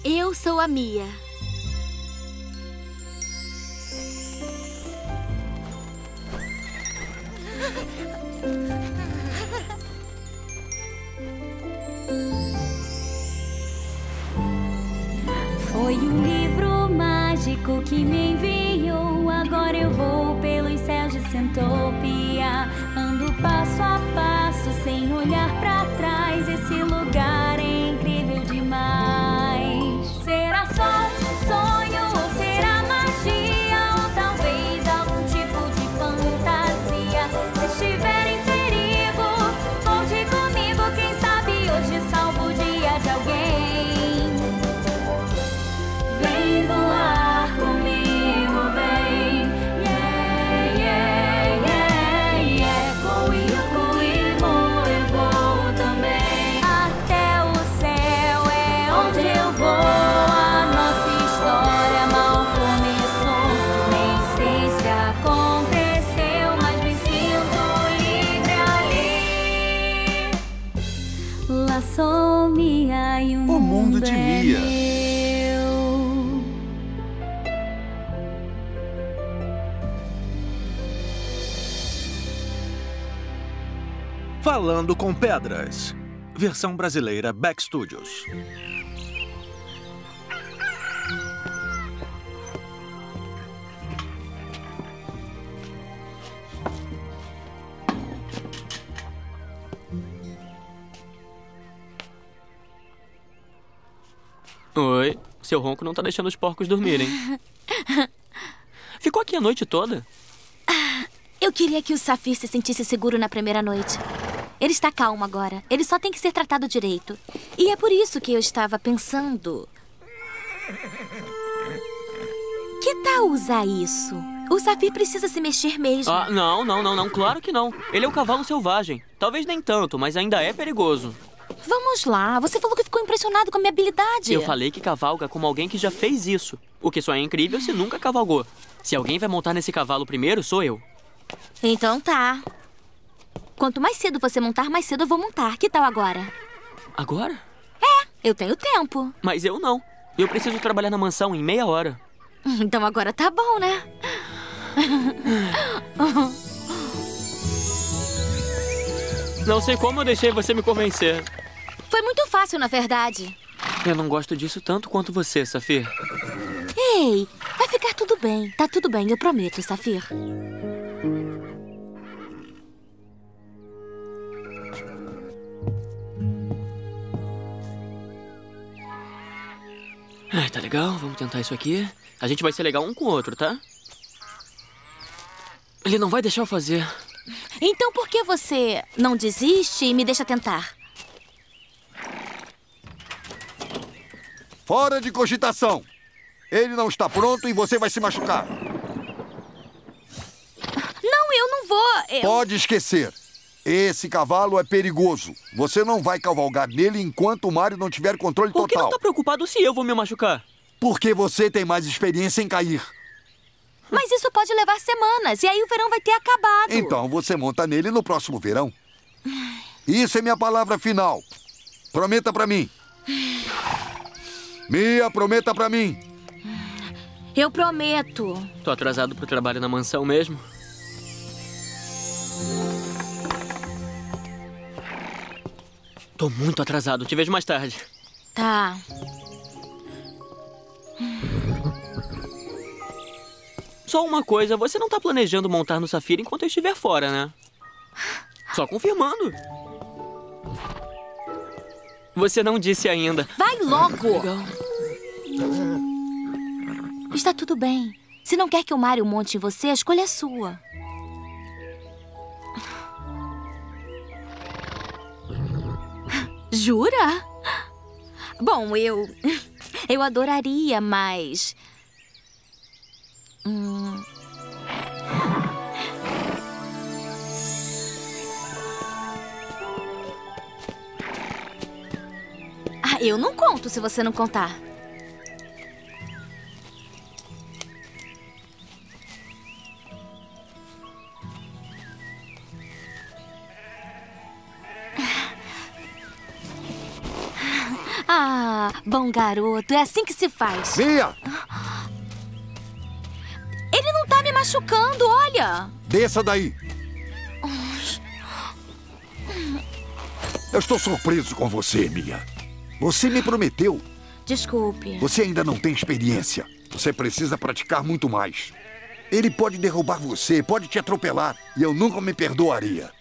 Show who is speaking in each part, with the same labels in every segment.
Speaker 1: Eu sou a Mia.
Speaker 2: Foi um livro mágico que me enviou. Agora eu vou pelos céus de Centopia. Ando passo a passo sem olhar pra trás. Esse lugar é incrível demais. Será só um sonho ou será magia? Ou talvez algum tipo de fantasia? Se estiver em perigo, volte comigo. Quem sabe hoje salvo o dia de alguém. Vem voar comigo, vem. Yeah, yeah, yeah, yeah. Comigo eu vou também. Até o céu é onde eu vou. A nossa história mal começou. Nem sei se aconteceu, mas me sinto livre ali. Lá sou Mia e o
Speaker 3: mundo de
Speaker 2: é
Speaker 3: Mia.
Speaker 2: meu.
Speaker 4: Falando com Pedras. Versão brasileira Back Studios.
Speaker 5: Oi, seu ronco não tá deixando os porcos dormirem. Ficou aqui a noite toda?
Speaker 1: Eu queria que o Safir se sentisse seguro na primeira noite. Ele está calmo agora. Ele só tem que ser tratado direito. E é por isso que eu estava pensando... Que tal usar isso? O Safir precisa se mexer mesmo.
Speaker 5: Ah, não, claro que não. Ele é um cavalo selvagem. Talvez nem tanto, mas ainda é perigoso.
Speaker 1: Vamos lá. Você falou que ficou impressionado com a minha habilidade.
Speaker 5: Eu falei que cavalga como alguém que já fez isso. O que só é incrível se nunca cavalgou. Se alguém vai montar nesse cavalo primeiro, sou eu.
Speaker 1: Então tá. Quanto mais cedo você montar, mais cedo eu vou montar. Que tal agora?
Speaker 5: Agora?
Speaker 1: Eu tenho tempo.
Speaker 5: Mas eu não. Eu preciso trabalhar na mansão em meia hora.
Speaker 1: Então agora tá bom, né?
Speaker 5: Não sei como eu deixei você me convencer.
Speaker 1: Foi muito fácil, na verdade.
Speaker 5: Eu não gosto disso tanto quanto você, Safir.
Speaker 1: Ei, vai ficar tudo bem. Tá tudo bem, eu prometo, Safir.
Speaker 5: Ah, tá legal, vamos tentar isso aqui. A gente vai ser legal um com o outro, tá? Ele não vai deixar eu fazer.
Speaker 1: Então por que você não desiste e me deixa tentar?
Speaker 3: Fora de cogitação. Ele não está pronto e você vai se machucar.
Speaker 1: Não, eu não vou.
Speaker 3: Pode esquecer. Esse cavalo é perigoso. Você não vai cavalgar nele enquanto o Mario não tiver controle
Speaker 5: Por que
Speaker 3: total.
Speaker 5: não tá preocupado se eu vou me machucar?
Speaker 3: Porque você tem mais experiência em cair.
Speaker 1: Mas isso pode levar semanas e aí o verão vai ter acabado.
Speaker 3: Então você monta nele no próximo verão. Isso é minha palavra final. Prometa pra mim. Mia, prometa pra mim.
Speaker 1: Eu prometo.
Speaker 5: Tô atrasado pro trabalho na mansão mesmo. Tô muito atrasado. Te vejo mais tarde.
Speaker 1: Tá.
Speaker 5: Só uma coisa, você não tá planejando montar no Safira enquanto eu estiver fora, né? Só confirmando. Você não disse ainda.
Speaker 1: Vai logo!
Speaker 5: Legal.
Speaker 1: Está tudo bem. Se não quer que o Mario monte em você, a escolha é sua. Jura? Bom, eu adoraria, mas... Ah, eu não conto se você não contar. Ah, bom garoto. É assim que se faz.
Speaker 3: Mia!
Speaker 1: Ele não tá me machucando, olha.
Speaker 3: Desça daí. Eu estou surpreso com você, Mia. Você me prometeu.
Speaker 1: Desculpe.
Speaker 3: Você ainda não tem experiência. Você precisa praticar muito mais. Ele pode derrubar você, pode te atropelar. E eu nunca me perdoaria.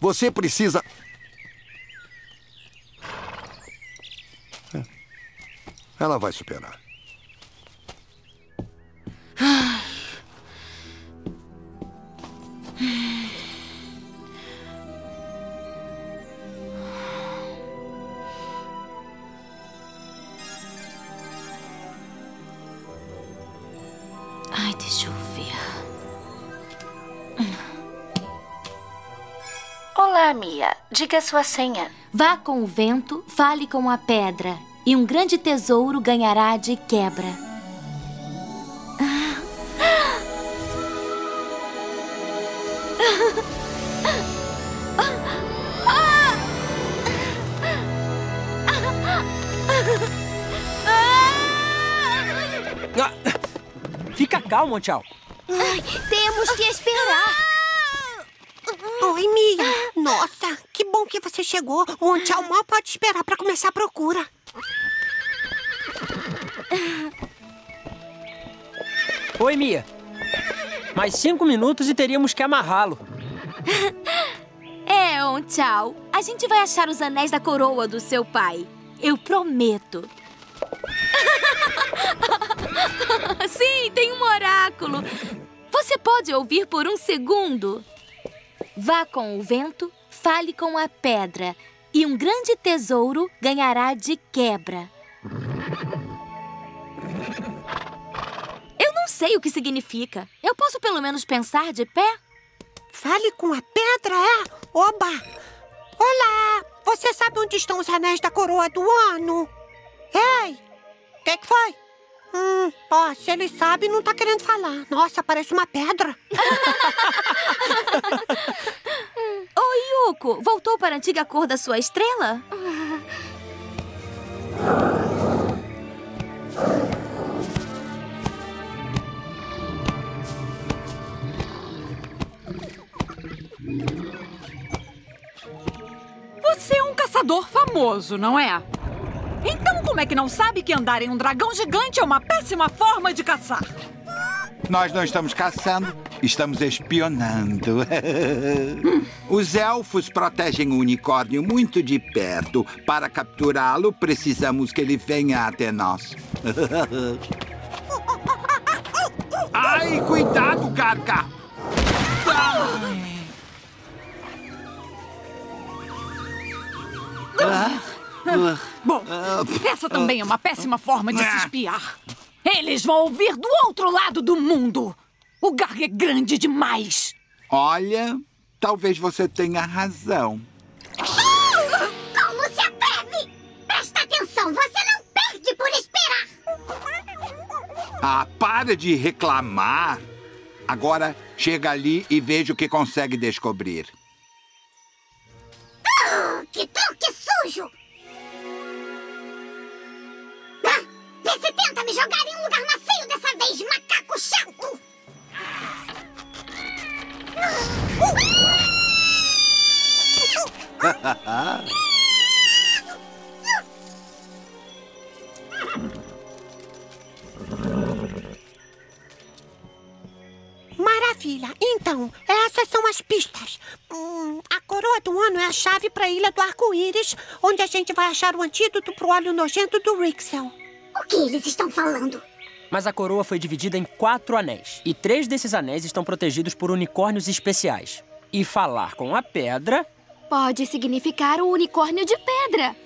Speaker 3: Você precisa... Ela vai superar.
Speaker 1: Ai, deixa eu ver.
Speaker 6: Olá, Mia. Diga a sua senha.
Speaker 1: Vá com o vento, fale com a pedra, e um grande tesouro ganhará de quebra.
Speaker 7: Fica calmo, Tchau.
Speaker 1: Temos que esperar.
Speaker 8: Oi, Mia. Nossa, que bom que você chegou. O Tchau mal pode esperar para começar a procura.
Speaker 7: Oi, Mia. Mais 5 minutos e teríamos que amarrá-lo.
Speaker 1: Tchau. A gente vai achar os anéis da coroa do seu pai. Eu prometo. Sim, tem um oráculo. Você pode ouvir por um segundo? Vá com o vento, fale com a pedra, e um grande tesouro ganhará de quebra. Eu não sei o que significa. Eu posso pelo menos pensar de pé?
Speaker 8: Fale com a pedra, é? Oba! Olá! Você sabe onde estão os anéis da coroa do ano? Ei! O que foi? Se ele sabe, não tá querendo falar. Nossa, parece uma pedra.
Speaker 1: Ô, Yuko, voltou para a antiga cor da sua estrela?
Speaker 9: Você é um caçador famoso, não é? Então como é que não sabe que andar em um dragão gigante é uma péssima forma de caçar?
Speaker 10: Nós não estamos caçando, estamos espionando. Os elfos protegem o unicórnio muito de perto. Para capturá-lo, precisamos que ele venha até nós. Ai, cuidado, Carca!
Speaker 9: Bom, essa também é uma péssima forma de se espiar. Eles vão ouvir do outro lado do mundo. O Garg é grande demais.
Speaker 10: Olha, talvez você tenha razão.
Speaker 11: Como se atreve? Presta atenção, você não perde por esperar.
Speaker 10: Ah, para de reclamar. Agora, chega ali e veja o que consegue descobrir.
Speaker 11: Que truque sujo! Vê se tenta me jogar em um lugar macio dessa vez, macaco chato!
Speaker 8: Maravilha. Então, essas são as pistas. A coroa do ano é a chave para a Ilha do Arco-Íris, onde a gente vai achar o antídoto para o óleo nojento do Rixel.
Speaker 11: O que eles estão falando?
Speaker 7: Mas a coroa foi dividida em 4 anéis. E 3 desses anéis estão protegidos por unicórnios especiais. E falar com a pedra...
Speaker 1: Pode significar o unicórnio de pedra.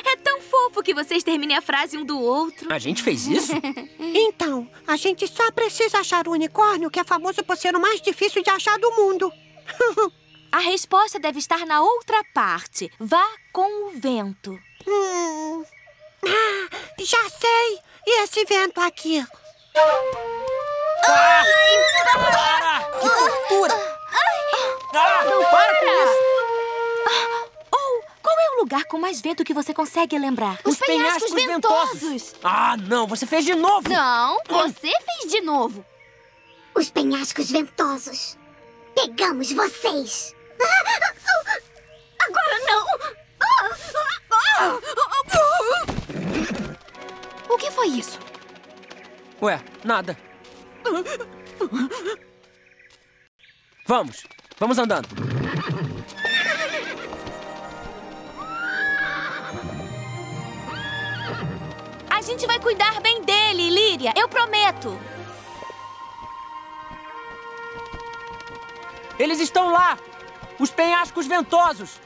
Speaker 1: É tão fofo que vocês terminem a frase um do outro.
Speaker 7: A gente fez isso?
Speaker 8: Então, a gente só precisa achar o unicórnio, que é famoso por ser o mais difícil de achar do mundo.
Speaker 1: A resposta deve estar na outra parte. Vá com o vento.
Speaker 8: Já sei! E esse vento aqui?
Speaker 7: Para! Que tortura!
Speaker 1: Não para com isso! Qual é o um lugar com mais vento que você consegue lembrar?
Speaker 7: Os penhascos ventosos! Ah, não! Você fez de novo!
Speaker 11: Não, você fez de novo. Os penhascos ventosos. Pegamos vocês. Agora não!
Speaker 9: O que foi isso?
Speaker 7: Ué, nada. Vamos andando.
Speaker 1: A gente vai cuidar bem dele, Líria. Eu prometo.
Speaker 7: Eles estão lá! Os penhascos ventosos!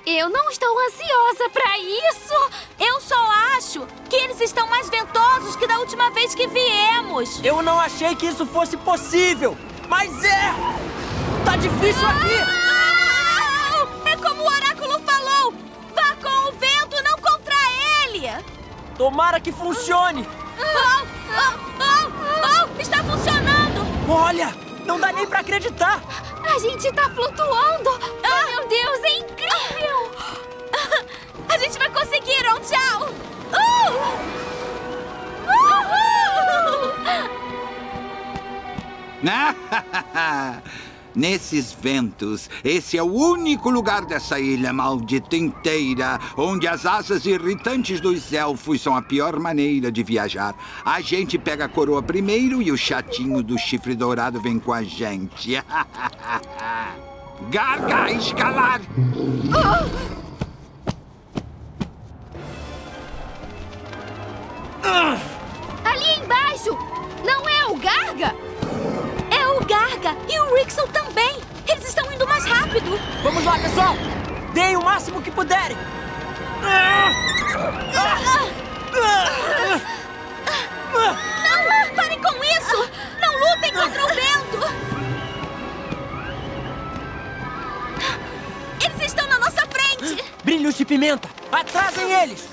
Speaker 1: Eu não estou ansiosa pra isso. Eu só acho que eles estão mais ventosos que da última vez que viemos.
Speaker 7: Eu não achei que isso fosse possível, mas é! Tá difícil aqui!
Speaker 1: É como o oráculo falou. Vá com o vento, não contra ele.
Speaker 7: Tomara que funcione!
Speaker 1: Está funcionando!
Speaker 7: Olha! Não dá nem pra acreditar!
Speaker 1: A gente tá flutuando! Oh, meu Deus, é incrível! A gente vai conseguir, Tchau!
Speaker 10: Nesses ventos, esse é o único lugar dessa ilha maldita inteira onde as asas irritantes dos elfos são a pior maneira de viajar. A gente pega a coroa primeiro e o chatinho do chifre dourado vem com a gente. Garga, escalar!
Speaker 1: Ali embaixo! Não é o Garga? É o Garga e o Rixel também! Eles estão indo mais rápido!
Speaker 7: Vamos lá, pessoal! Deem o máximo que puderem!
Speaker 1: Não! Parem com isso! Não lutem contra o vento! Eles estão na nossa frente!
Speaker 7: Brilhos de pimenta! Atrasem eles!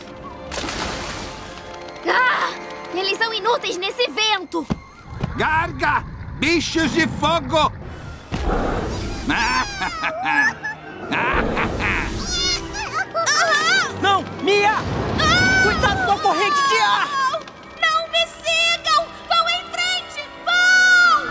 Speaker 1: Eles são inúteis nesse vento!
Speaker 10: Garga! Bichos de fogo!
Speaker 7: Não! Mia! Cuidado com a corrente de ar!
Speaker 1: Não me sigam! Vão em frente! Vão!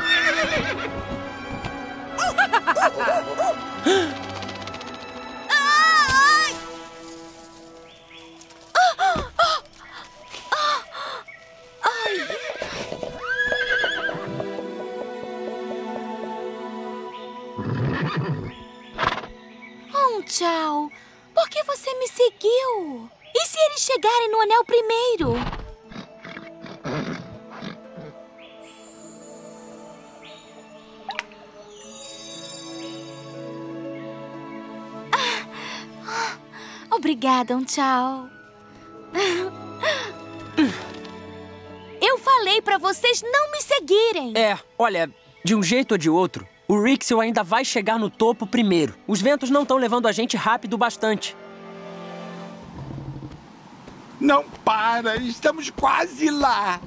Speaker 1: Tchau. Por que você me seguiu? E se eles chegarem no anel primeiro? Obrigada, tchau. Eu falei pra vocês não me seguirem.
Speaker 7: Olha, de um jeito ou de outro, o Rixel ainda vai chegar no topo primeiro. Os ventos não estão levando a gente rápido bastante.
Speaker 10: Não para! Estamos quase lá!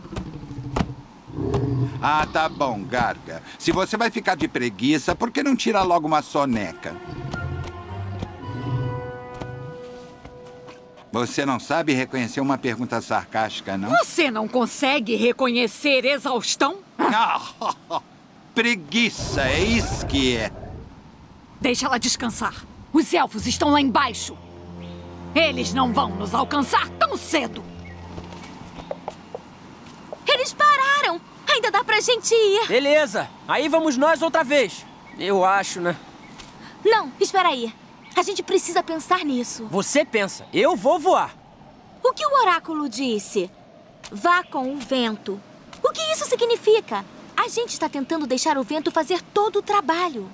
Speaker 10: Ah, tá bom, Garga. Se você vai ficar de preguiça, por que não tira logo uma soneca? Você não sabe reconhecer uma pergunta sarcástica, não?
Speaker 9: Você não consegue reconhecer exaustão?
Speaker 10: Preguiça, é isso que é.
Speaker 9: Deixa ela descansar. Os elfos estão lá embaixo. Eles não vão nos alcançar tão cedo.
Speaker 1: Eles pararam. Ainda dá pra gente ir.
Speaker 7: Beleza. Aí vamos nós outra vez. Eu acho, né?
Speaker 1: Não, espera aí. A gente precisa pensar nisso.
Speaker 7: Você pensa. Eu vou voar.
Speaker 1: O que o oráculo disse? Vá com o vento. O que isso significa? A gente está tentando deixar o vento fazer todo o trabalho.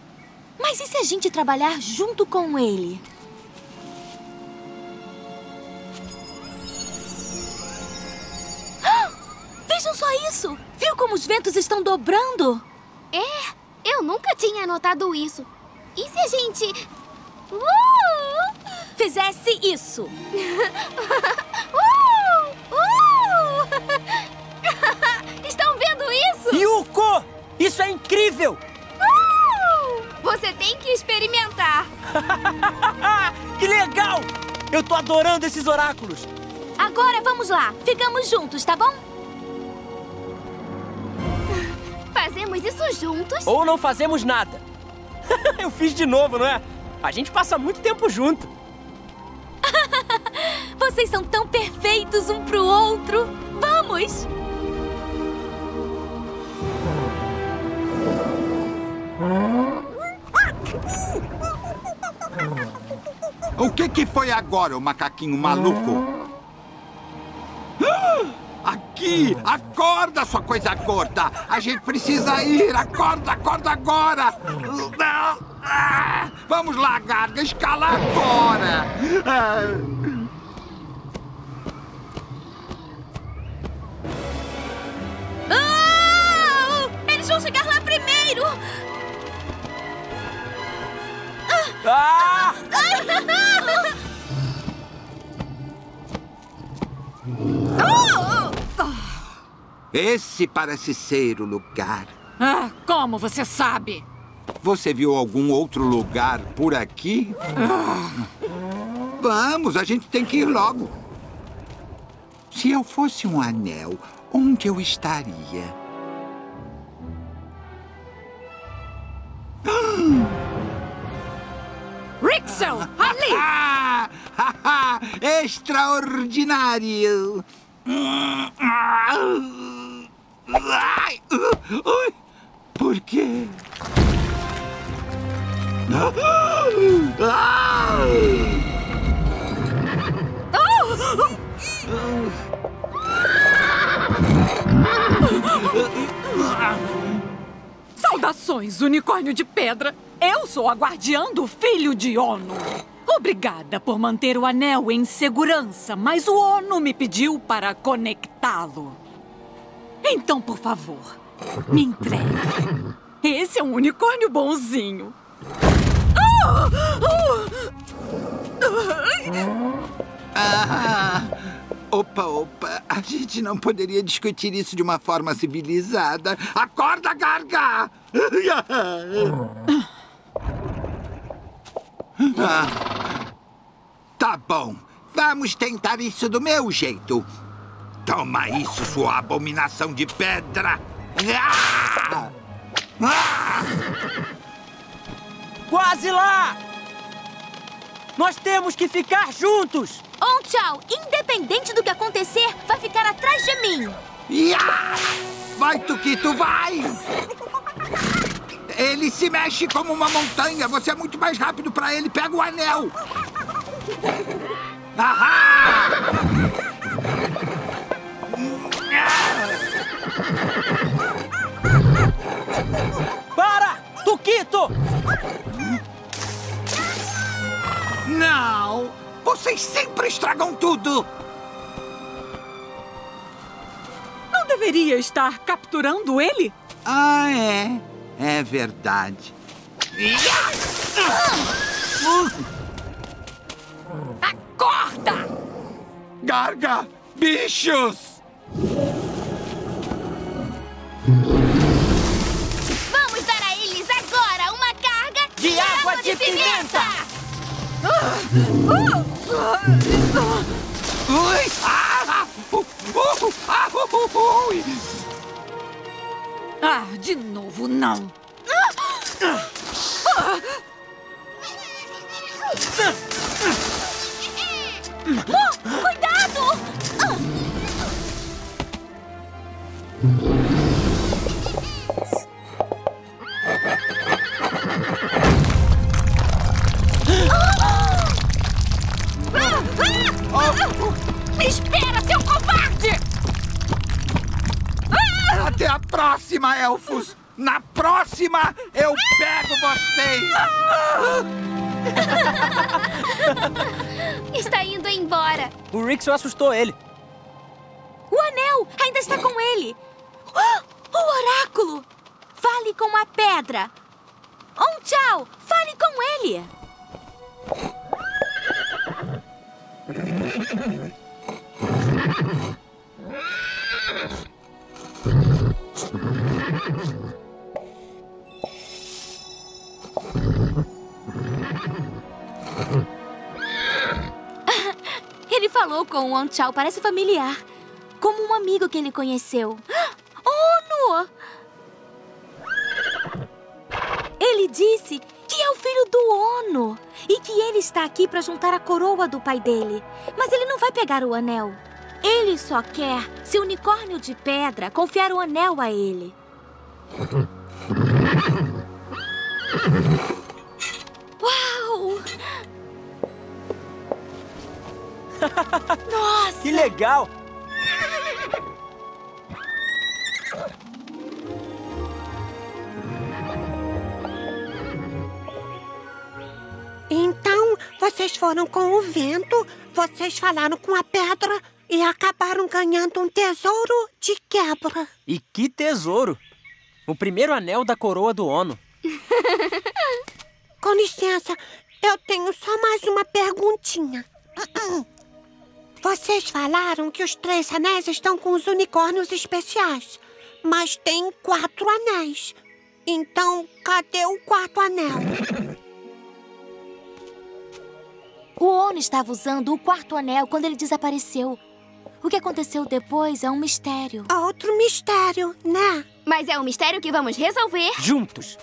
Speaker 1: Mas e se a gente trabalhar junto com ele? Vejam só isso! Viu como os ventos estão dobrando?
Speaker 11: Eu nunca tinha notado isso. E se a gente...
Speaker 1: fizesse isso?
Speaker 11: Estão vendo isso?
Speaker 7: Yuko! Isso é incrível!
Speaker 11: Você tem que experimentar.
Speaker 7: Que legal! Eu tô adorando esses oráculos!
Speaker 1: Agora vamos lá. Ficamos juntos, tá bom?
Speaker 11: Fazemos isso juntos?
Speaker 7: Ou não fazemos nada. Eu fiz de novo, não é? A gente passa muito tempo junto.
Speaker 1: Vocês são tão perfeitos um pro outro. Vamos!
Speaker 10: O que foi agora, o macaquinho maluco? Aqui! Acorda, sua coisa gorda! A gente precisa ir! Acorda, acorda agora! Vamos lá, Garga! Escala agora!
Speaker 1: Eles vão chegar lá primeiro!
Speaker 7: Ah!
Speaker 10: Esse parece ser o lugar.
Speaker 9: Ah, como você sabe?
Speaker 10: Você viu algum outro lugar por aqui? Vamos, a gente tem que ir logo. Se eu fosse um anel, onde eu estaria?
Speaker 9: Rixel, ali!
Speaker 10: Extraordinário! Ai, por quê?
Speaker 9: Saudações, unicórnio de pedra! Eu sou a guardiã do filho de Ono. Obrigada por manter o anel em segurança, mas o Ono me pediu para conectá-lo. Então, por favor, me entregue. Esse é um unicórnio bonzinho.
Speaker 10: Opa, a gente não poderia discutir isso de uma forma civilizada. Acorda, Garga! Tá bom, vamos tentar isso do meu jeito. Toma isso, sua abominação de pedra!
Speaker 7: Quase lá! Nós temos que ficar juntos!
Speaker 1: Tchau, independente do que acontecer, vai ficar atrás de mim.
Speaker 10: Vai, Tuquito, vai! Ele se mexe como uma montanha. Você é muito mais rápido pra ele. Pega o anel. Ahá!
Speaker 7: Para! Tuquito!
Speaker 10: Não! Vocês sempre estragam tudo!
Speaker 9: Não deveria estar capturando ele?
Speaker 10: Ah, é. É verdade.
Speaker 9: Acorda!
Speaker 10: Garga! Bichos!
Speaker 1: Vamos dar a eles agora uma carga
Speaker 7: de água de pimenta!
Speaker 9: De novo não.
Speaker 1: Cuidado!
Speaker 9: Espera, seu covarde!
Speaker 10: Até a próxima, elfos! Na próxima, eu pego vocês!
Speaker 11: Está indo embora.
Speaker 7: O Rixel assustou ele.
Speaker 1: O anel ainda está com ele. O oráculo! Fale com a pedra. Tchau, fale com ele. com o Onchal parece familiar. Como um amigo que ele conheceu. Ono! Ele disse que é o filho do Ono e que ele está aqui para juntar a coroa do pai dele. Mas ele não vai pegar o anel. Ele só quer, se o unicórnio de pedra confiar o anel a ele. Uau! Nossa!
Speaker 7: Que legal!
Speaker 8: Então, vocês foram com o vento, vocês falaram com a pedra e acabaram ganhando um tesouro de quebra.
Speaker 7: E que tesouro! O primeiro anel da coroa do Ono.
Speaker 8: Com licença, eu tenho só mais uma perguntinha. Vocês falaram que os 3 anéis estão com os unicórnios especiais, mas tem 4 anéis. Então, cadê o 4º anel?
Speaker 1: O Ono estava usando o 4º anel quando ele desapareceu. O que aconteceu depois é um mistério.
Speaker 8: Outro mistério, né?
Speaker 11: Mas é um mistério que vamos resolver
Speaker 7: juntos.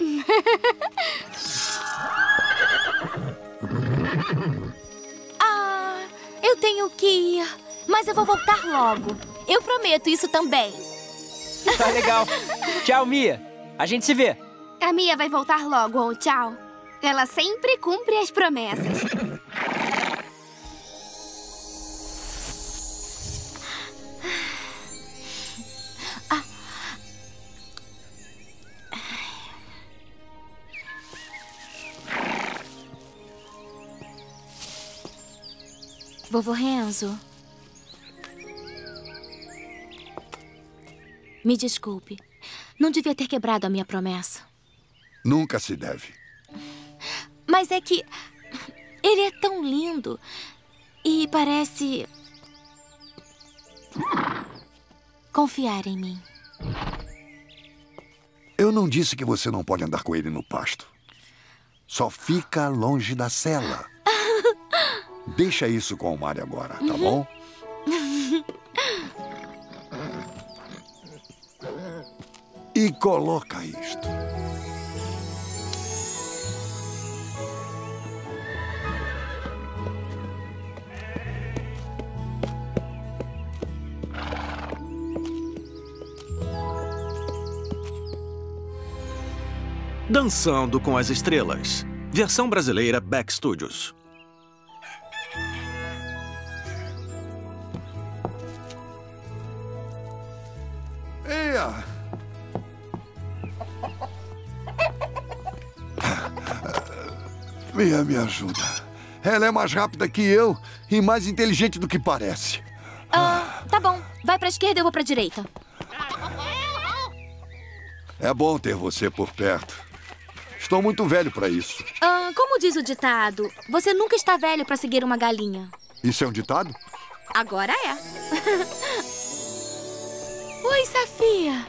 Speaker 1: Eu tenho que ir, mas eu vou voltar logo. Eu prometo isso também.
Speaker 7: Tá legal. Tchau, Mia. A gente se vê.
Speaker 11: A Mia vai voltar logo, ou tchau. Ela sempre cumpre as promessas.
Speaker 1: Vovô Renzo. Me desculpe. Não devia ter quebrado a minha promessa.
Speaker 3: Nunca se deve.
Speaker 1: Mas é que ele é tão lindo e parece confiar em mim.
Speaker 3: Eu não disse que você não pode andar com ele no pasto. Só fica longe da cela. Deixa isso com o Mário agora, tá bom? E coloca isto.
Speaker 4: Dançando com as Estrelas. Versão brasileira Beck Studios.
Speaker 3: Mia, me ajuda. Ela é mais rápida que eu e mais inteligente do que parece.
Speaker 1: Tá bom. Vai pra esquerda e eu vou pra direita.
Speaker 3: É bom ter você por perto. Estou muito velho pra isso.
Speaker 1: Como diz o ditado, você nunca está velho pra seguir uma galinha.
Speaker 3: Isso é um ditado?
Speaker 1: Agora é. Oi, Safia.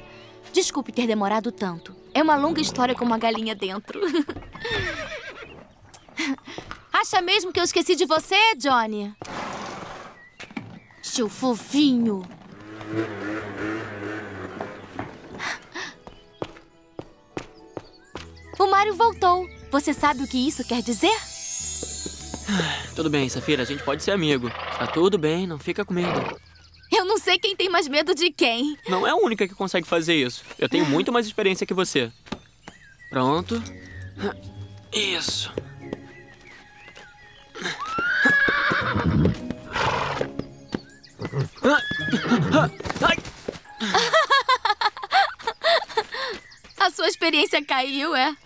Speaker 1: Desculpe ter demorado tanto. É uma longa história com uma galinha dentro. Acha mesmo que eu esqueci de você, Johnny? Seu fofinho. O Mário voltou. Você sabe o que isso quer dizer?
Speaker 5: Tudo bem, Safira, a gente pode ser amigo. Tá tudo bem, não fica com medo.
Speaker 1: Eu não sei quem tem mais medo de quem.
Speaker 5: Não é a única que consegue fazer isso. Eu tenho muito mais experiência que você. Pronto. Isso.
Speaker 1: A sua experiência caiu, é?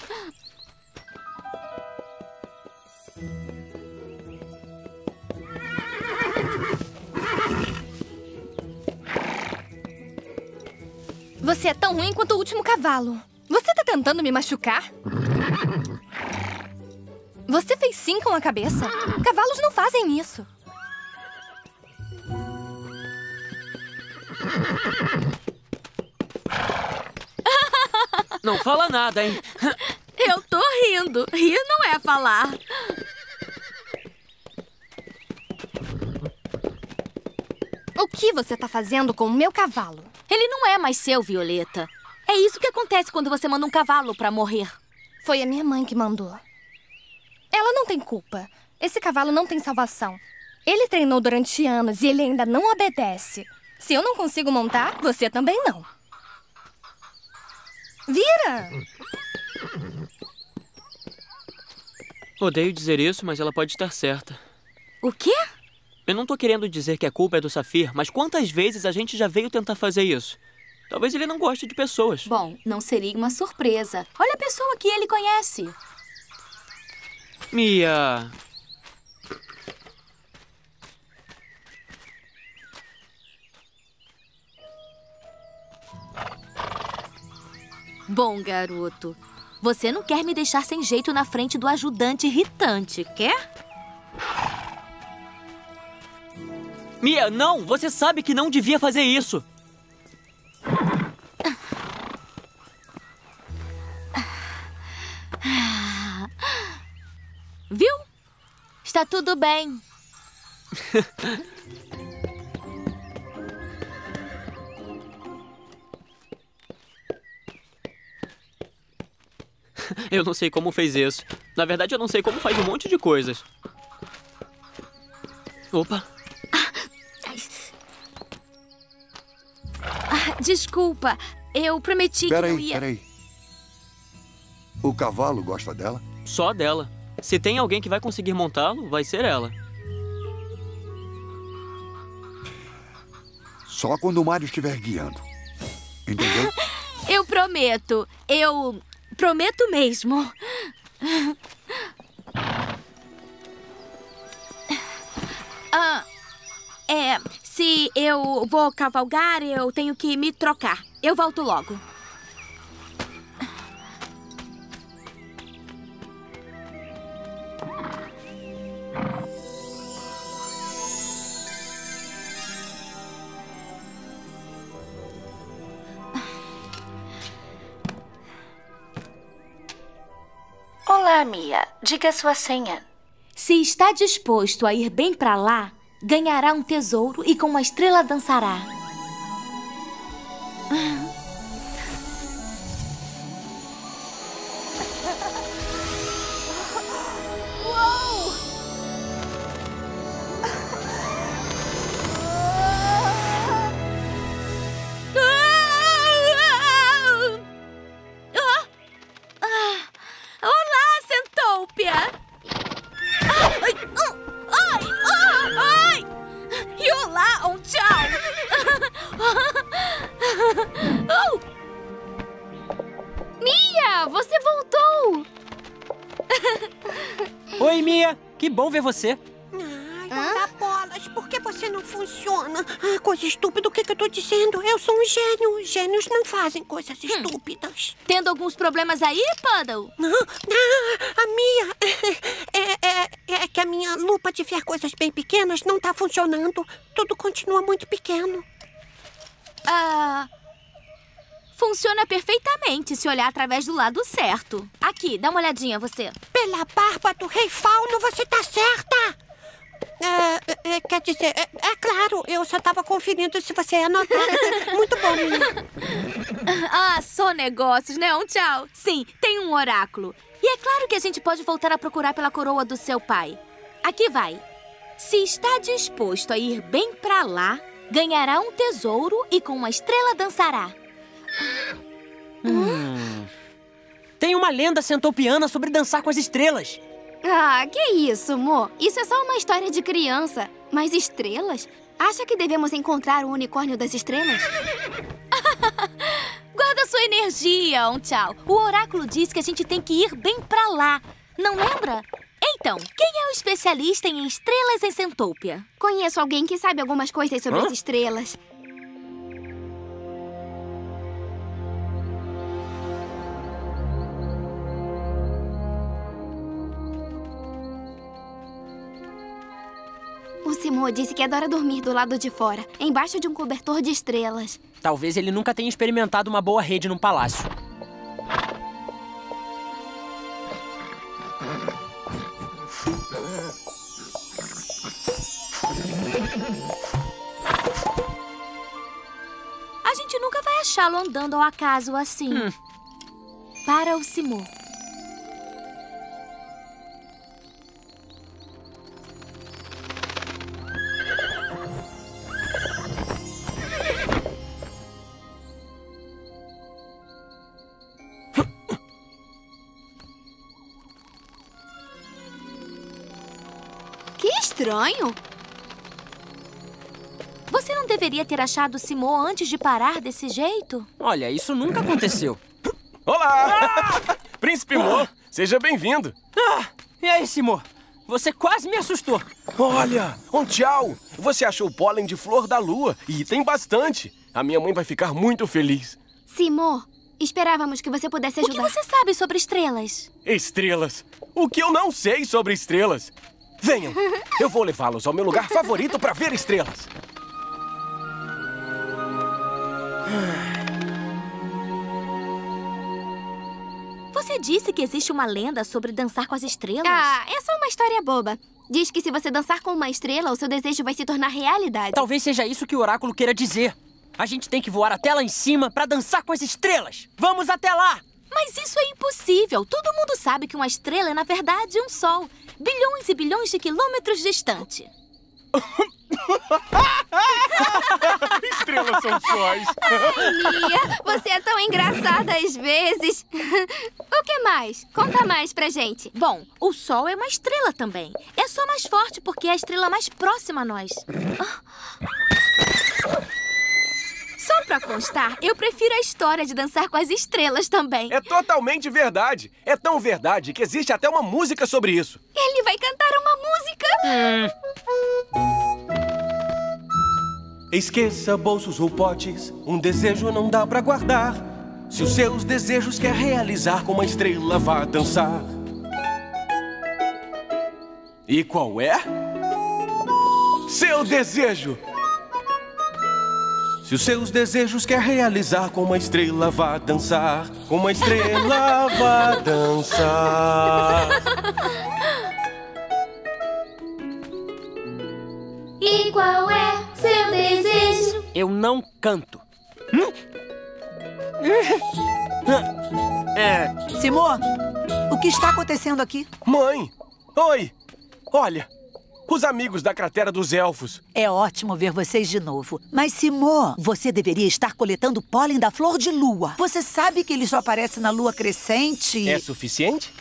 Speaker 12: Você é tão ruim quanto o último cavalo. Você tá tentando me machucar? Você fez sim com a cabeça. Cavalos não fazem isso.
Speaker 5: Não fala nada, hein?
Speaker 1: Eu tô rindo. Rir não é falar.
Speaker 12: O que você tá fazendo com o meu cavalo?
Speaker 1: Ele não é mais seu, Violeta. É isso que acontece quando você manda um cavalo pra morrer.
Speaker 12: Foi a minha mãe que mandou. Ela não tem culpa. Esse cavalo não tem salvação. Ele treinou durante anos e ele ainda não obedece. Se eu não consigo montar, você também não. Vira!
Speaker 5: Odeio dizer isso, mas ela pode estar certa.
Speaker 1: O quê?
Speaker 5: Eu não tô querendo dizer que a culpa é do Safir, mas quantas vezes a gente já veio tentar fazer isso? Talvez ele não goste de pessoas.
Speaker 1: Bom, não seria uma surpresa. Olha a pessoa que ele conhece.
Speaker 5: Mia...
Speaker 1: Bom, garoto, você não quer me deixar sem jeito na frente do ajudante irritante, quer?
Speaker 5: Mia, não! Você sabe que não devia fazer isso!
Speaker 1: Viu? Está tudo bem.
Speaker 5: Eu não sei como fez isso. Na verdade, eu não sei como faz um monte de coisas. Opa!
Speaker 1: Desculpa, eu prometi que não ia...
Speaker 3: Peraí. O cavalo gosta dela?
Speaker 5: Só dela. Se tem alguém que vai conseguir montá-lo, vai ser ela.
Speaker 3: Só quando o Mário estiver guiando. Entendeu?
Speaker 1: Eu prometo. Eu prometo mesmo. Se eu vou cavalgar, eu tenho que me trocar. Eu volto logo.
Speaker 6: Olá, Mia. Diga sua senha.
Speaker 1: Se está disposto a ir bem pra lá, ganhará um tesouro e com uma estrela dançará.
Speaker 2: Uou!
Speaker 1: Olá, Centoupia! Ai! E olá, tchau!
Speaker 12: Mia, você voltou!
Speaker 7: Oi, Mia! Que bom ver você.
Speaker 8: Ai, bolas, por que você não funciona? Coisa estúpida, o que eu tô dizendo? Eu sou um gênio. Gênios não fazem coisas estúpidas.
Speaker 1: Tendo alguns problemas aí, Puddle?
Speaker 8: A Mia... É que a minha lupa de ver coisas bem pequenas não tá funcionando. Tudo continua muito pequeno.
Speaker 1: Funciona perfeitamente se olhar através do lado certo. Aqui, dá uma olhadinha, você.
Speaker 8: Pela barba do rei Fauno, você tá certa! Quer dizer, é claro, eu só tava conferindo se você ia notar. Muito bom, Mia.
Speaker 1: Só negócios, né? Tchau. Sim, tem um oráculo. E é claro que a gente pode voltar a procurar pela coroa do seu pai. Aqui vai. Se está disposto a ir bem pra lá, ganhará um tesouro e com uma estrela dançará.
Speaker 7: Tem uma lenda centopiana sobre dançar com as estrelas.
Speaker 12: Que isso, Mo? Isso é só uma história de criança. Mas estrelas? Acha que devemos encontrar o unicórnio das estrelas?
Speaker 1: Guarda sua energia, tchau. O oráculo diz que a gente tem que ir bem pra lá. Não lembra? Então, quem é o especialista em estrelas em Centoupia?
Speaker 12: Conheço alguém que sabe algumas coisas sobre as estrelas. O Simo disse que adora dormir do lado de fora, embaixo de um cobertor de estrelas.
Speaker 7: Talvez ele nunca tenha experimentado uma boa rede num palácio.
Speaker 1: deixá-lo andando ao acaso assim. Para o Simô.
Speaker 13: Que estranho.
Speaker 1: Você não deveria ter achado o Simô antes de parar desse jeito?
Speaker 7: Olha, isso nunca aconteceu.
Speaker 14: Olá! Príncipe Mo, seja bem-vindo.
Speaker 7: E aí, Simô? Você quase me assustou.
Speaker 14: Olha, um tchau. Você achou pólen de flor da lua e tem bastante. A minha mãe vai ficar muito feliz.
Speaker 13: Simô, esperávamos que você pudesse ajudar.
Speaker 1: O que você sabe sobre estrelas?
Speaker 14: Estrelas? O que eu não sei sobre estrelas? Venham, eu vou levá-los ao meu lugar favorito para ver estrelas.
Speaker 1: Você disse que existe uma lenda sobre dançar com as estrelas?
Speaker 13: Ah, é só uma história boba. Diz que se você dançar com uma estrela, o seu desejo vai se tornar realidade.
Speaker 7: Talvez seja isso que o oráculo queira dizer. A gente tem que voar até lá em cima pra dançar com as estrelas. Vamos até lá!
Speaker 1: Mas isso é impossível. Todo mundo sabe que uma estrela é, na verdade, um sol. Bilhões e bilhões de quilômetros distante.
Speaker 14: Estrelas são sóis.
Speaker 13: Mia, você é tão engraçada às vezes. O que mais? Conta mais pra gente.
Speaker 1: Bom, o Sol é uma estrela também. É só mais forte porque é a estrela mais próxima a nós. Só pra constar, eu prefiro a história de dançar com as estrelas também.
Speaker 14: É totalmente verdade. É tão verdade que existe até uma música sobre isso.
Speaker 13: Ele vai cantar uma música?
Speaker 14: Esqueça bolsos ou potes, um desejo não dá pra guardar. Se os seus desejos quer realizar, com uma estrela vá dançar. E qual é? Seu desejo! Se os seus desejos quer realizar, com uma estrela vá dançar. Com uma estrela vá dançar.
Speaker 2: E qual é seu desejo?
Speaker 7: Eu não canto.
Speaker 15: Simô, o que está acontecendo aqui?
Speaker 14: Mãe! Oi! Olha, os amigos da cratera dos elfos.
Speaker 15: É ótimo ver vocês de novo. Mas, Simô, você deveria estar coletando pólen da flor de lua. Você sabe que ele só aparece na lua crescente?
Speaker 14: É suficiente?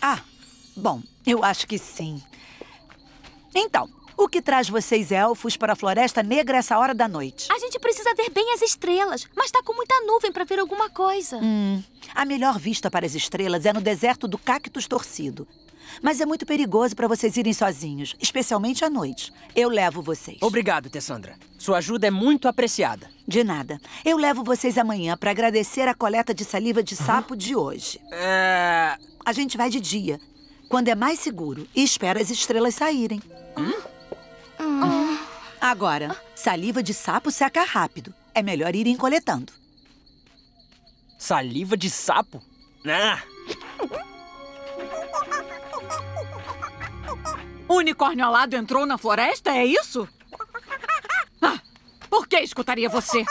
Speaker 15: Ah, bom, eu acho que sim. Então, o que traz vocês elfos para a Floresta Negra essa hora da noite?
Speaker 1: A gente precisa ver bem as estrelas, mas tá com muita nuvem para ver alguma coisa.
Speaker 15: A melhor vista para as estrelas é no deserto do Cactus Torcido. Mas é muito perigoso para vocês irem sozinhos, especialmente à noite. Eu levo vocês.
Speaker 7: Obrigado, Tessandra. Sua ajuda é muito apreciada.
Speaker 15: De nada. Eu levo vocês amanhã para agradecer a coleta de saliva de sapo de hoje. A gente vai de dia, quando é mais seguro, e espera as estrelas saírem. Agora, saliva de sapo seca rápido. É melhor irem coletando.
Speaker 7: Saliva de sapo?
Speaker 9: O unicórnio alado entrou na floresta, é isso? Por que escutaria você?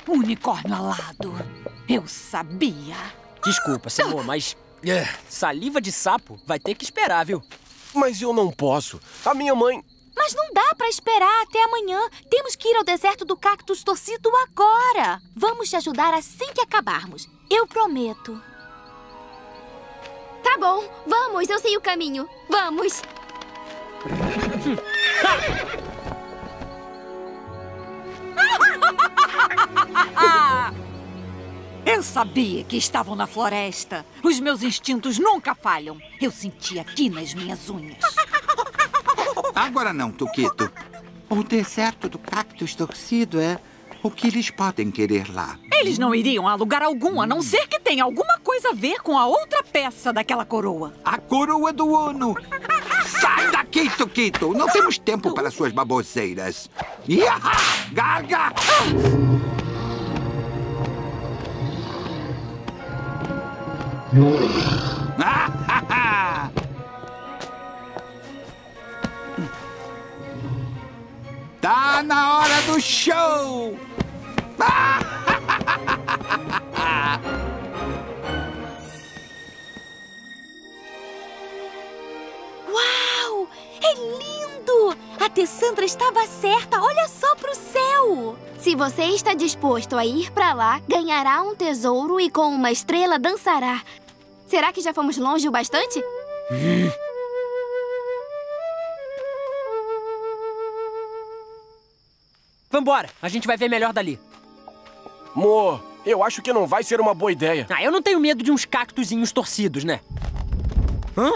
Speaker 9: Unicórnio alado. Eu sabia.
Speaker 7: Desculpa, Simô, mas saliva de sapo vai ter que esperar, viu?
Speaker 14: Mas eu não posso. A minha mãe...
Speaker 1: Mas não dá pra esperar até amanhã. Temos que ir ao deserto do Cactus Torcido agora. Vamos te ajudar assim que acabarmos. Eu prometo.
Speaker 13: Tá bom, vamos, eu sei o caminho. Vamos.
Speaker 9: Eu sabia que estavam na floresta. Os meus instintos nunca falham. Eu senti aqui nas minhas unhas.
Speaker 10: Agora não, Tuquito. O deserto do Cactus Torcido é o que eles podem querer lá.
Speaker 9: Eles não iriam a lugar algum, a não ser que tenha alguma coisa a ver com a outra peça daquela coroa.
Speaker 10: A coroa do Ono. Sai daqui! Quito, não temos tempo para suas baboseiras. Iaha! Garga! Tá na hora do show!
Speaker 1: Uau! É lindo! A Tessandra estava certa. Olha só pro céu!
Speaker 13: Se você está disposto a ir pra lá, ganhará um tesouro e com uma estrela dançará. Será que já fomos longe o bastante?
Speaker 7: Vambora, a gente vai ver melhor dali.
Speaker 14: Mo, eu acho que não vai ser uma boa ideia.
Speaker 7: Eu não tenho medo de uns cactuzinhos torcidos, né? Hã?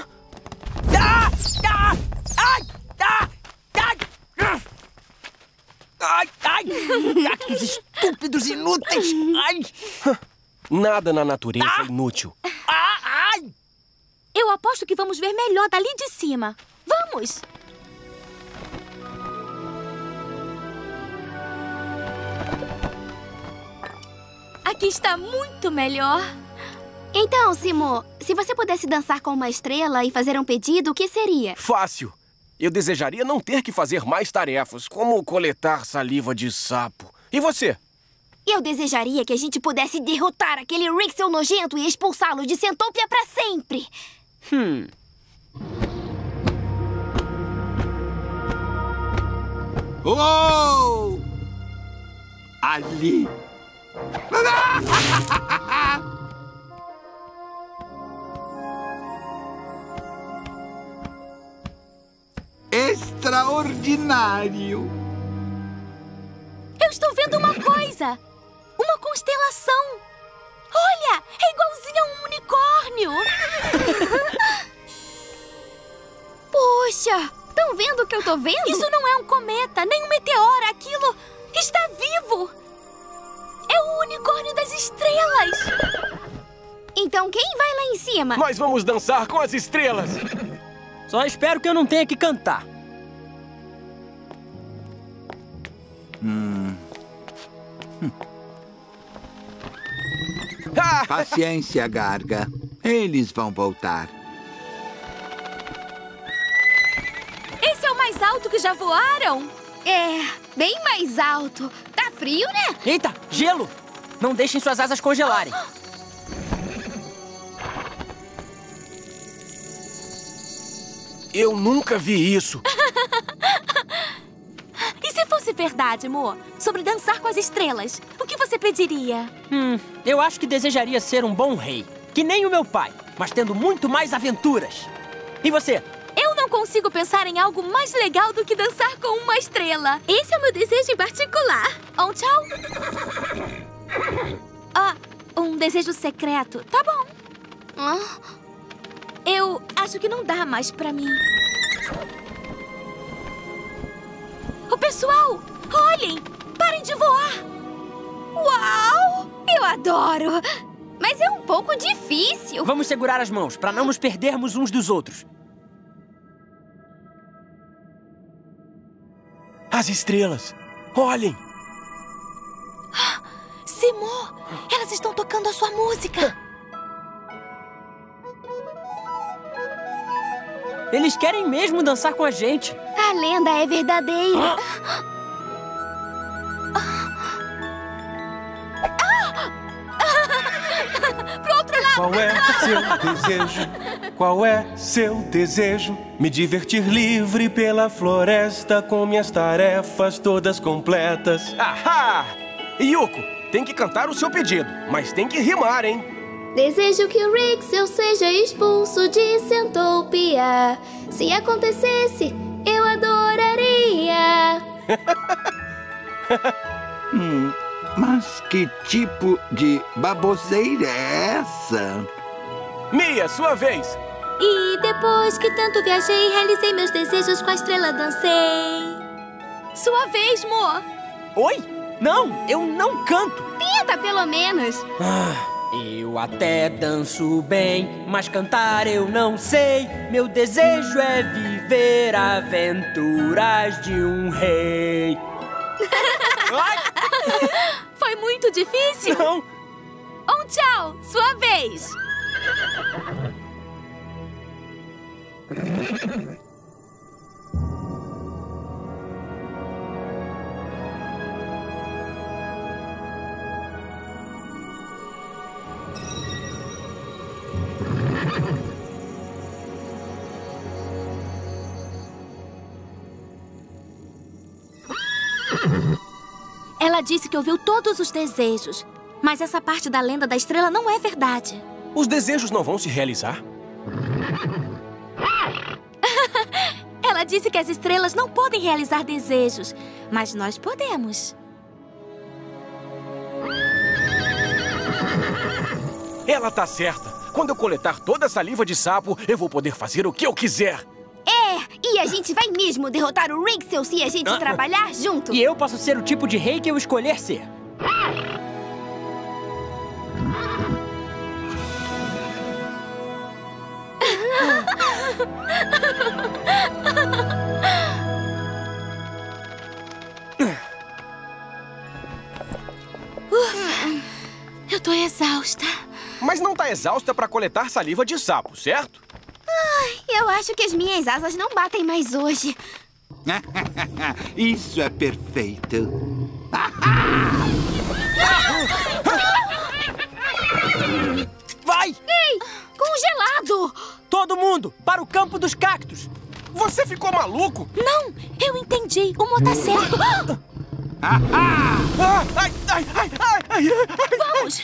Speaker 7: Ai! Cactos estúpidos, inúteis! Ai!
Speaker 14: Nada na natureza é inútil.
Speaker 1: Eu aposto que vamos ver melhor dali de cima. Vamos! Aqui está muito melhor.
Speaker 13: Então, Simo, se você pudesse dançar com uma estrela e fazer um pedido, o que seria?
Speaker 14: Fácil. Eu desejaria não ter que fazer mais tarefas, como coletar saliva de sapo. E você?
Speaker 13: Eu desejaria que a gente pudesse derrotar aquele Rixel nojento e expulsá-lo de Centopia pra sempre.
Speaker 10: Oh! Ali! Extraordinário!
Speaker 1: Eu estou vendo uma coisa! Uma constelação! Olha! É igualzinho a um unicórnio!
Speaker 13: Puxa! Estão vendo o que eu tô vendo?
Speaker 1: Isso não é um cometa, nem um meteoro! Aquilo está vivo! É o unicórnio das estrelas!
Speaker 13: Então quem vai lá em cima?
Speaker 14: Nós vamos dançar com as estrelas!
Speaker 7: Só espero que eu não tenha que cantar.
Speaker 10: Paciência, Garga. Eles vão voltar.
Speaker 1: Esse é o mais alto que já voaram?
Speaker 13: É, bem mais alto. Tá frio, né?
Speaker 7: Eita, gelo! Não deixem suas asas congelarem.
Speaker 14: Eu nunca vi isso.
Speaker 1: E se fosse verdade, Mo, sobre dançar com as estrelas, o que você pediria?
Speaker 7: Eu acho que desejaria ser um bom rei. Que nem o meu pai, mas tendo muito mais aventuras. E você?
Speaker 1: Eu não consigo pensar em algo mais legal do que dançar com uma estrela. Esse é o meu desejo em particular. Tchau. Um desejo secreto. Tá bom. Eu acho que não dá mais pra mim. Ô, pessoal, olhem! Parem de voar!
Speaker 13: Uau! Eu adoro! Mas é um pouco difícil.
Speaker 7: Vamos segurar as mãos, pra não nos perdermos uns dos outros.
Speaker 14: As estrelas! Olhem!
Speaker 1: Simo, elas estão tocando a sua música.
Speaker 7: Eles querem mesmo dançar com a gente.
Speaker 13: A lenda é verdadeira.
Speaker 1: Pro outro lado!
Speaker 14: Qual é seu desejo? Qual é seu desejo? Me divertir livre pela floresta com minhas tarefas todas completas. Ahá! Yuko, tem que cantar o seu pedido, mas tem que rimar, hein?
Speaker 2: Desejo que o Rixel seja expulso de Centopia. Se acontecesse, eu adoraria.
Speaker 10: Mas que tipo de baboseira é essa?
Speaker 14: Mia, sua vez!
Speaker 2: E depois que tanto viajei, realizei meus desejos com a estrela, dancei.
Speaker 1: Sua vez, Mo!
Speaker 7: Oi? Não, eu não canto.
Speaker 13: Tenta, pelo menos.
Speaker 7: Eu até danço bem, mas cantar eu não sei. Meu desejo é viver viver aventuras de um rei.
Speaker 1: Foi muito difícil?
Speaker 7: Não.
Speaker 1: Tchau, sua vez. Ela disse que ouviu todos os desejos. Mas essa parte da lenda da estrela não é verdade.
Speaker 14: Os desejos não vão se realizar?
Speaker 1: Ela disse que as estrelas não podem realizar desejos. Mas nós podemos.
Speaker 14: Ela tá certa. Quando eu coletar toda a saliva de sapo, eu vou poder fazer o que eu quiser.
Speaker 13: E a gente vai mesmo derrotar o Rixel se a gente trabalhar junto.
Speaker 7: E eu posso ser o tipo de rei que eu escolher ser.
Speaker 1: Eu tô exausta.
Speaker 14: Mas não tá exausta pra coletar saliva de sapo, certo?
Speaker 13: Eu acho que as minhas asas não batem mais hoje.
Speaker 10: Isso é perfeito.
Speaker 7: Vai!
Speaker 13: Ei, congelado!
Speaker 7: Todo mundo, para o campo dos cactos!
Speaker 14: Você ficou maluco?
Speaker 1: Não, eu entendi. O Mo tá certo. Vamos!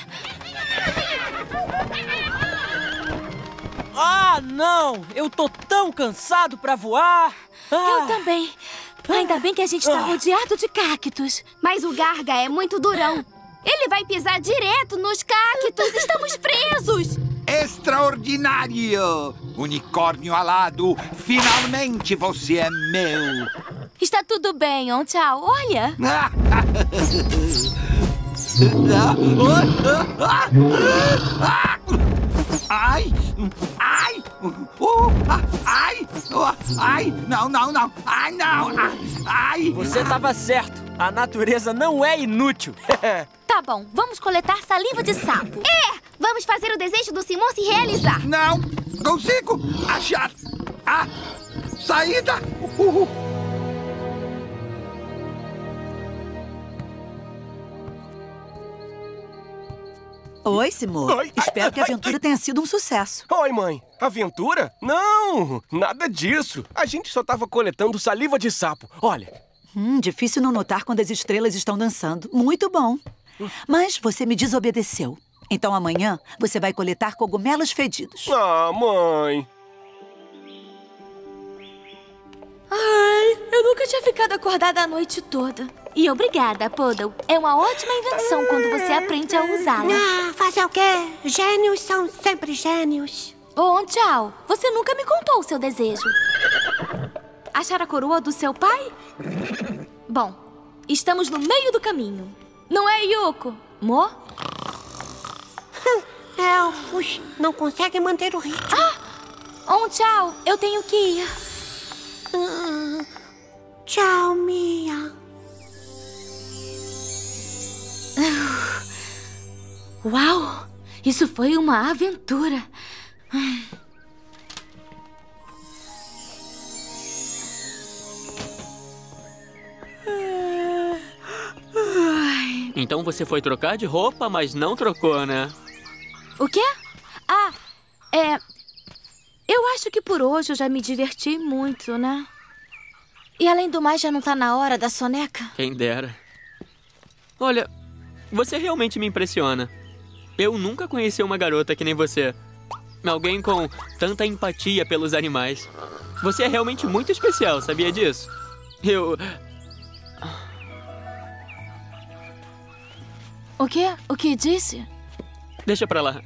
Speaker 7: Ah, não! Eu tô tão cansado pra voar!
Speaker 1: Eu também. Ainda bem que a gente tá rodeado de cactos.
Speaker 13: Mas o Garga é muito durão. Ele vai pisar direto nos cactos. Estamos presos!
Speaker 10: Extraordinário! Unicórnio alado, finalmente você é meu!
Speaker 1: Está tudo bem, Tchau. Olha!
Speaker 10: Ai! Ai! Ai! Ai! Não! Ai, não! Ai!
Speaker 7: Você estava certo. A natureza não é inútil.
Speaker 1: Tá bom, vamos coletar saliva de sapo.
Speaker 13: Vamos fazer o desejo do Simon se realizar.
Speaker 10: Não! Consigo achar a saída!
Speaker 15: Oi, Simon. Espero que a aventura tenha sido um sucesso.
Speaker 14: Oi, mãe. Aventura? Não, nada disso. A gente só estava coletando saliva de sapo. Olha.
Speaker 15: Difícil não notar quando as estrelas estão dançando. Muito bom. Mas você me desobedeceu. Então amanhã você vai coletar cogumelos fedidos.
Speaker 14: Ah, mãe.
Speaker 1: Ai, eu nunca tinha ficado acordada a noite toda. E obrigada, Puddle. É uma ótima invenção quando você aprende a usá-la.
Speaker 8: Fazer o quê? Gênios são sempre gênios.
Speaker 1: Tchau. Você nunca me contou o seu desejo. Achar a coroa do seu pai? Bom, estamos no meio do caminho. Não é, Yuko? Mo?
Speaker 8: Elfos não conseguem manter o ritmo.
Speaker 1: Tchau. Eu tenho que ir.
Speaker 8: Tchau, Mia.
Speaker 1: Uau! Isso foi uma aventura.
Speaker 5: Então você foi trocar de roupa, mas não trocou, né?
Speaker 1: O quê? Eu acho que por hoje eu já me diverti muito, né? E além do mais, já não tá na hora da soneca?
Speaker 5: Quem dera. Olha, você realmente me impressiona. Eu nunca conheci uma garota que nem você. Alguém com tanta empatia pelos animais. Você é realmente muito especial, sabia disso?
Speaker 1: O quê? O que disse?
Speaker 5: Deixa pra lá.